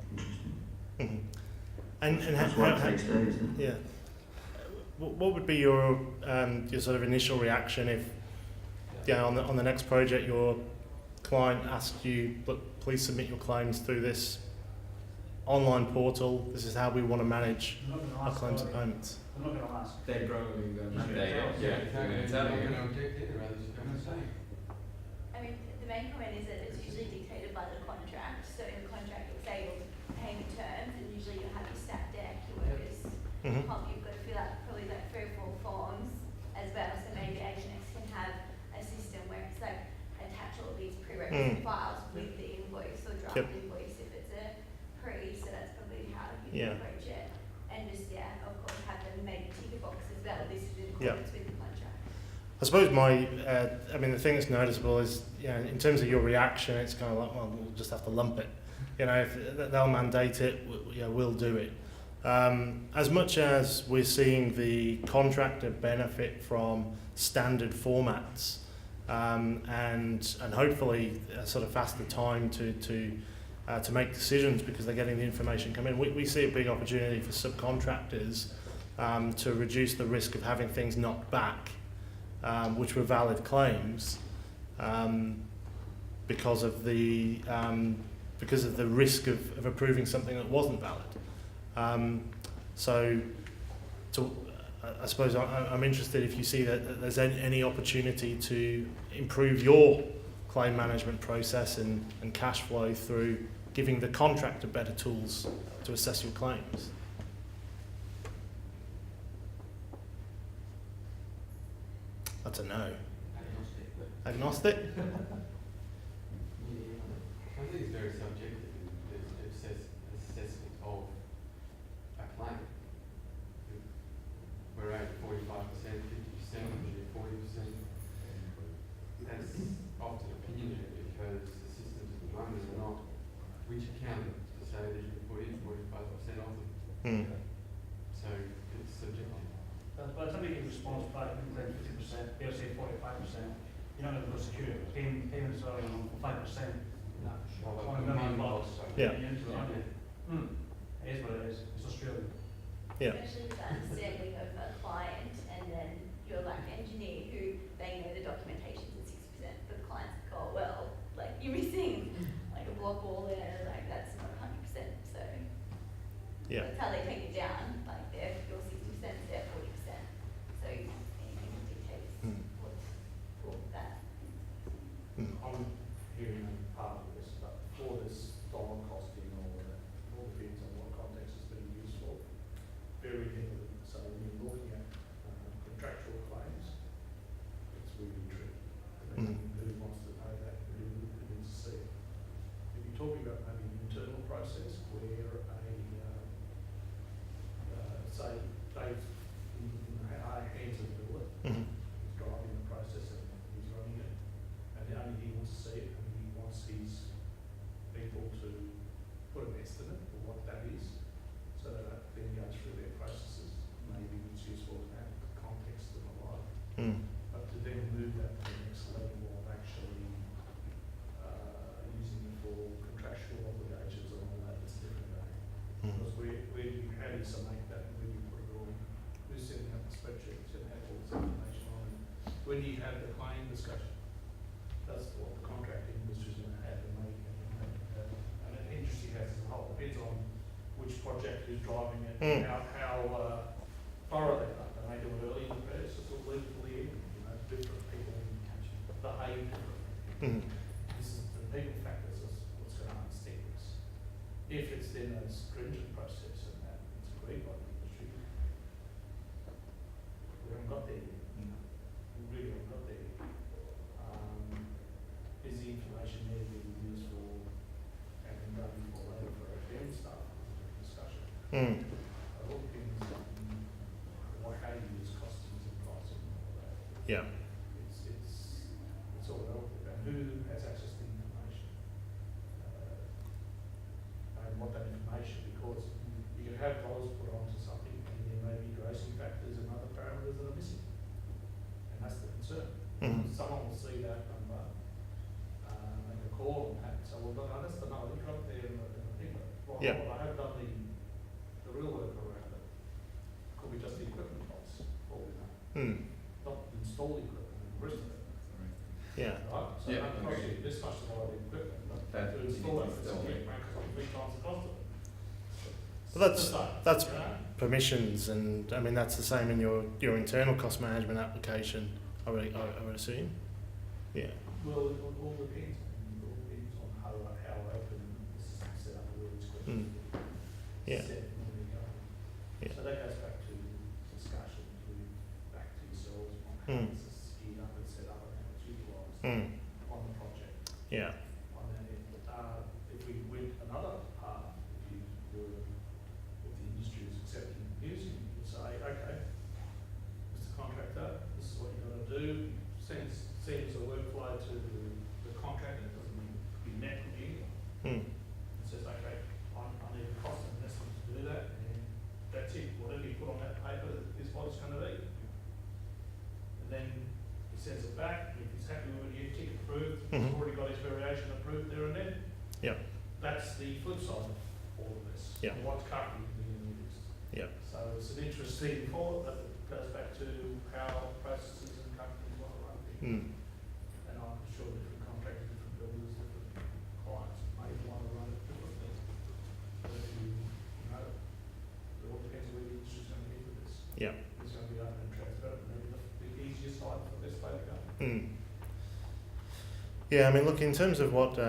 Interesting. Mhm. And That's why it takes days, isn't it? yeah. What would be your sort of initial reaction if, on the next project, your client asked you, look, please submit your claims through this online portal. This is how we want to manage our claims and payments. I'm not going to ask. They're probably going to They're going to object it, or they're just going to say. I mean, the main comment is that it's usually dictated by the contract. So in the contract, it's able payment terms, and usually you have your stat deck, your workers Mhm. comp. You've got to fill out probably like 3 or 4 forms as well. So maybe Aconex can have a system where it's like attach all these prerequisite files with the invoice or draft Yep. invoice if it's a pre. So that's probably how you Yeah. approach it. And just of course, have them maybe tick a box as well. This is in Yeah. accordance with the contract. I suppose the thing that's noticeable is, in terms of your reaction, it's kind of like, well, we'll just have to lump it. If they'll mandate it, we'll do it. As much as we're seeing the contractor benefit from standard formats, and hopefully a sort of faster time to make decisions because they're getting the information come in, we see a big opportunity for subcontractors to reduce the risk of having things knocked back, which were valid claims, because of the risk of approving something that wasn't valid. I suppose I'm interested if you see that there's any opportunity to improve your claim management process and cash flow through giving the contractor better tools to assess your claims. That's a no. Agnostic? I think it's very subjective in the assessment of a claim. We're at 45%, 50%, usually 40%. That's often opinionated because the systems at the moment are not which accountant to say that you can put in 45% of them. So it's subjective. By the time you get response back, you claim 50%, they'll say 45%. You're not going to go secure. Payments are on 5%. No, Well, $1 like million. also. Yeah. It is what it is. It's Australian. Yeah. Especially with the understanding of a client and then you're like engineer who they know the documentation's at 60%, but the client's like, oh, well, like you're missing like a block wall there, like that's not 100%, so. Yeah. That's how they take it down, like they're, your 60%, they're 40%, so anything dictates what's for that. I'm hearing part of this, but for this dollar costing or whatever, it all depends on what context it's being used for. Very heavily. So when you're looking at contractual claims, it's really tricky. Depending on who wants to know that, who needs to see it. If you're talking about maybe an internal process where say Dave in our hands of the builder, Mhm. he's driving the process and he's running it, and only he wants to see it, and he wants his people to put an estimate of what that is, so that it then goes through their processes. Maybe it's useful to have the context and the like, but to then move that to the next level of actually using it for contractual obligations and all that, it's different again. Because how do you summate that, and where do you put it all in? Who's setting up the spreadsheets and have all this information on it? When do you have the claim discussion? That's what the contracting industry's going to have, and an industry has as a whole, depends on which project is driving it, how thorough they are. They may do it early in the process or leave it to the end, different people behave differently. This is the people factors is what's going to unstick this. If it's then a stringent process and that it's agreed by the industry, we haven't got there yet. We really haven't got there yet. Is the information there being used for having done for later for FM stuff, discussion? It all depends on how you use costings and pricing and all that. Yeah. It's all relative, and who has access to the information, and what that information, because you can have dollars put onto something, and there may be grossing factors and other parameters that are missing, and that's the concern. Someone will see that number, make a call on that, so well, no, that's the number, look up there and the thing, well, Yeah. I have done the real work around it. Could be just the equipment costs, all we know, not the installed equipment and the rest of it. Yeah. Right, so Yeah, that costs agreed. you this much to buy the equipment, but That to you install need it, to it's install it. three times the cost of it. Well, that's- Just that, that's- you know? Permissions, and I mean that's the same in your internal cost management application. I would assume. Yeah. Well, it all depends. It all depends on how open the system set up, where it's going to be Yeah. set and where they're going. Yeah. So that goes back to discussions with, back to yourselves on how this is geared up and set up and how it's utilised on the project. Yeah. On that end. If we went another path, if you were, if the industry is accepting and using, you could say, okay, Mr. Contractor, this is what you've got to do, sends a workflow to the contractor, it doesn't need to be met with you. It says, okay, I need a cost and investment to do that, and that's it, whatever you put on that paper is what it's going to be. And then he sends it back, if he's happy with it, you tick approved, he's already got his variation approved there and then. Yep. That's the flip side of all of this. Yeah. What's currently being used. Yeah. So it's an interesting thought, but it goes back to how processes and companies want to run things. And I'm sure different contractors, different builders, different clients may want to run it differently. But if you know, it all depends where the industry's going to be with this. Yeah. It's going to be open and transparent, maybe the easiest side for this way to go. Yeah, I mean, look, in terms of what,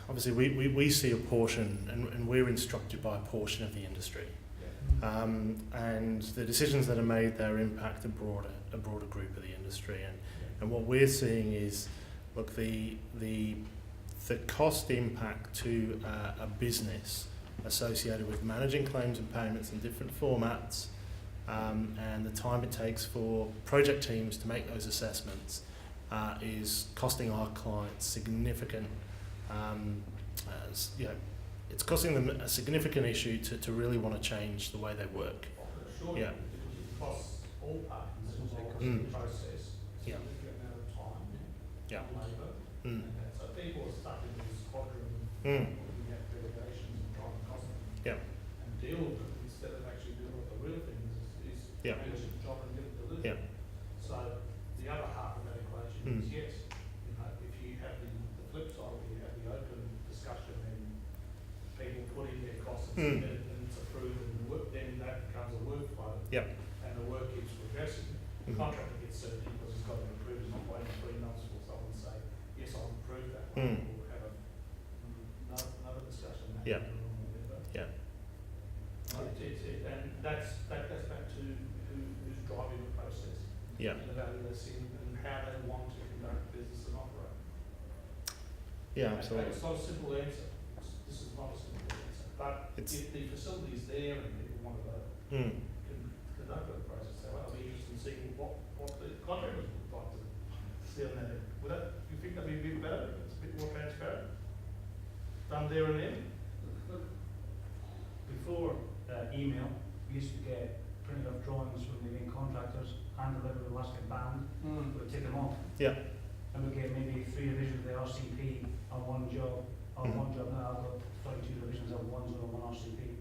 obviously we see a portion, and we're instructed by a portion of the industry. And the decisions that are made there impact a broader group of the industry. And what we're seeing is, look, the cost impact to a business associated with managing claims and payments in different formats, and the time it takes for project teams to make those assessments is costing our clients significant, it's costing them a significant issue to really want to change the way they work. Sure, Yeah. it costs all parties involved in the process, a Yeah. significant amount of time, Yeah. and labour, Mm. and that. So people are stuck in this quadrant Mm. of looking at delegations and trying to cost them. Yeah. And deal with them instead of actually doing what the real thing is Yeah. finish the job and get it delivered. Yeah. So the other half of that equation is yes, you know, if you have the flip side, where you have the open discussion and people put in their costs and submit it and it's approved and work, then that becomes a workflow. Yeah. And the work keeps progressing. The Mhm. contractor gets certainty because it's got to be approved, it's not waiting 3 months for someone to say, yes, I'll approve that one. We'll have another discussion. on that. Yeah. Yeah. And that goes back to who's driving the process. Yeah. And the value they see and how they want to conduct business and operate. Yeah, And absolutely. It's not a simple answer. This is not a simple answer. But It's- if the facility is there and people want to Mm. conduct the process, so I'll be interested in seeing what the contractors would like to see on that. Would that, you think that'd be a bit better, if it's a bit more transparent? Done there and then? Before email, we used to get printed off drawings from the main contractors, hand delivered with Alaska band, we'd take them off. Yeah. And we get maybe 3 divisions of the RCP on one job, now I've got 32 divisions of one zone on one RCP.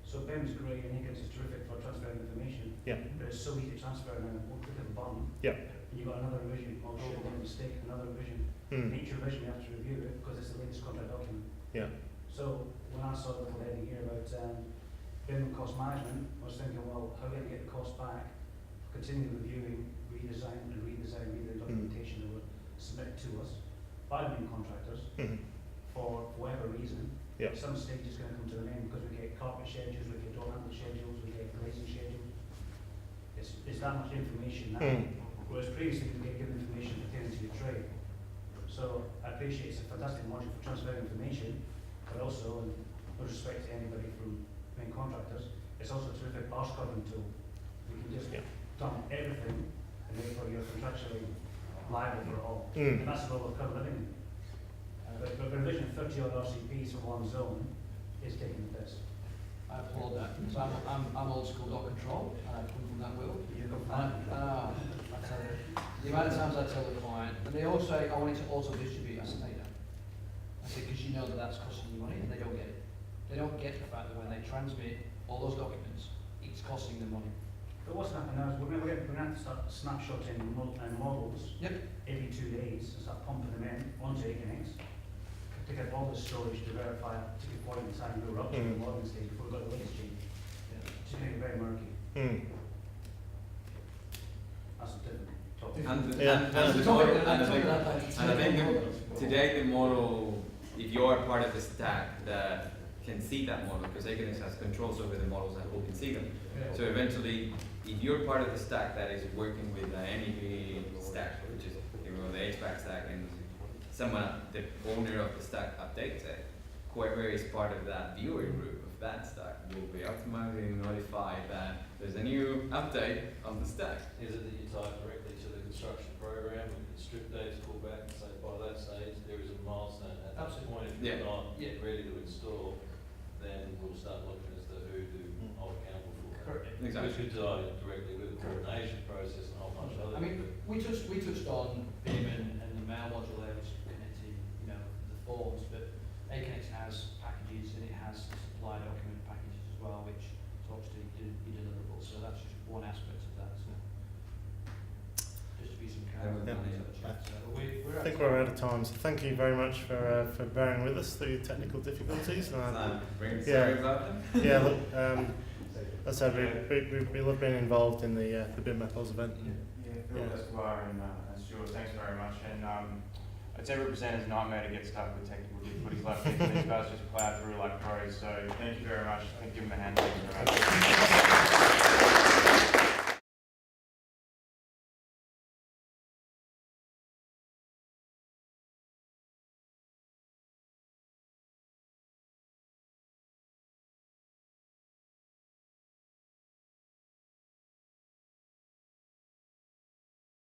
So BIM's great and Higgins is terrific for transferring information. Yeah. But it's so easy to transfer and then one click of the button. Yeah. And you've got another revision, oh shit, one mistake, another revision. Mm. Each revision you have to review it because it's the latest contract document. Yeah. So when I saw the little heading here about BIM and cost management, I was thinking, well, how are we going to get the cost back? Continue reviewing, redesign the documentation that were submitted to us by the main contractors Mhm. for whatever reason. Yeah. Some stage is going to come to an end because we get carpet schedules, we get door handle schedules, we get glazing schedules. It's that much information now, whereas previously you get given information pertaining to your trade. So I appreciate it's a fantastic module for transferring information, but also, and with respect to anybody from main contractors, it's also a terrific arse covering tool. We can just Yeah. dump everything and therefore you're contractually liable for it all. Mm. And that's the role of cover living. But revision 30 odd RCPs for one zone is taking the piss. I applaud that, because I'm old school dot control, and I come from that world. You go And I tell you, the amount of times I tell the client, and they all say, I want it to auto distribute, I said, no, you don't. I said, because you know that that's costing you money, and they don't get it. They don't get the fact that when they transmit all those documents, it's costing them money. But what's happening now is we're going to have to start snapshotting models every 2 days and start pumping them in onto Aconex to get all the storage to verify a particular point in time we were up to the modeling stage before we got the latest change. It's going to be very murky. Mm. That's a different topic. And I think today the model, if you are part of the stack that can see that model, because Aconex has controls over the models that who can see them. So eventually, if you're part of the stack that is working with the NEV stack, which is the HVAC stack, and someone, the owner of the stack updates it, whoever is part of that viewer group of that stack will be automatically notified that there's a new update on the stack. Is it that you tie it directly to the construction program, and the strip dates call back and say, by that stage, there is a milestone at that point, if you're not yet ready to install, then we'll start looking as to who to hold accountable for. Correct. Exactly. Which could tie directly with the coordination process and a whole bunch of other. I mean, we touched on BIM and the mail module there was connecting, the forms, but Aconex has packages and it has supply document packages as well, which talks to your deliverables. So that's just one aspect of that. So just to be some kind of I think we're out of time, so thank you very much for bearing with us through technical difficulties. Sorry about them. Yeah, look, as I said, we love being involved in the BIM Metals event. Phil Escobar and Stuart, thanks very much. And it's every presenter's nightmare to get stuck with technical difficulties like this. These guys just plow through like pros. So thank you very much. I think give them a hand. Thank you very much.